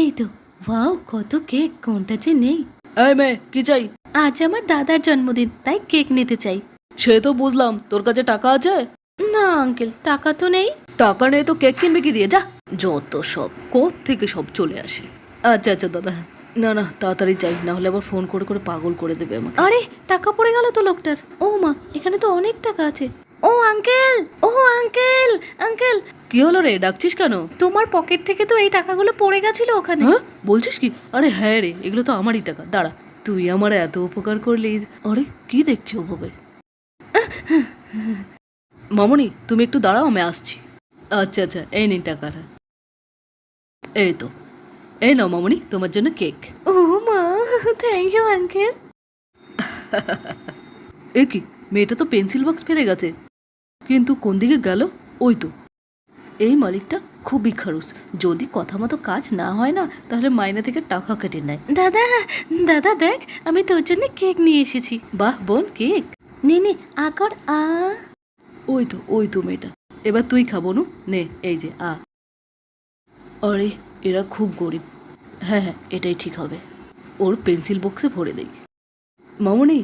এই তো, ওয়াও কত কেক, কোনটা যে নেই। এই মেয়ে, কি চাই? আজ আমার দাদার জন্মদিন, তাই কেক নিতে চাই। সে তো বুঝলাম, তোর কাছে টাকা আছে? না আঙ্কেল, টাকা তো নেই। টাকা নেই তো কেক কিনবে কি দিয়ে? যা, যত সব থেকে সব চলে আসে। আচ্ছা আচ্ছা দাদা, না না তাড়াতাড়ি চাই, না হলে আবার ফোন করে করে পাগল করে দেবে আমাকে। আরে, টাকা পড়ে গেল তো লোকটার। ও মা, এখানে তো অনেক টাকা আছে। ও আঙ্কেল, ও আঙ্কেল, আঙ্কেল। কি হলো রে, ডাকছিস কেন? তোমার পকেট থেকে তো এই টাকাগুলো পড়ে গেছিল ওখানে। হ্যাঁ, বলছিস কি? আরে হ্যাঁ রে, এগুলো তো আমারই টাকা। দাঁড়া, তুই আমার এত উপকার করলি। আরে কি দেখছি ওভাবে? মামনি, তুমি একটু দাঁড়াও, আমি আসছি। আচ্ছা আচ্ছা, এই নিন টাকাটা। এই তো, এই নাও মামনি, তোমার জন্য কেক। ও মা, থ্যাংক ইউ আঙ্কেল। এ কি, মেয়েটা তো পেন্সিল বক্স ফেলে গেছে, কিন্তু কোন দিকে গেল? ওই তো, এই মালিকটা খুবই খারুস। যদি কথা মতো কাজ না হয় না, তাহলে মাইনে থেকে টাকা কেটে নেয়। দাদা, দাদা দেখ, আমি তোর জন্য কেক নিয়ে এসেছি। বাহ বোন, কেক? নে নে, আ কর আ। ওই তো মেয়েটা। এবার তুই খাবো নু, নে এই যে আ। আরে, এরা খুব গরিব। হ্যাঁ হ্যাঁ, এটাই ঠিক হবে। ওর পেন্সিল বক্সে ভরে দেই। মামনি,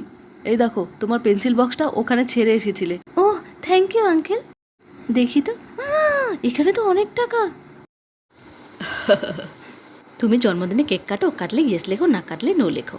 এই দেখো, তোমার পেন্সিল বক্সটা ওখানে ছেড়ে এসেছিলে। ও, থ্যাংক ইউ আঙ্কেল। দেখি তো, এখানে তো অনেক টাকা। তুমি জন্মদিনে কেক কাটো, কাটলে ইয়েস লেখো, না কাটলে নো লেখো।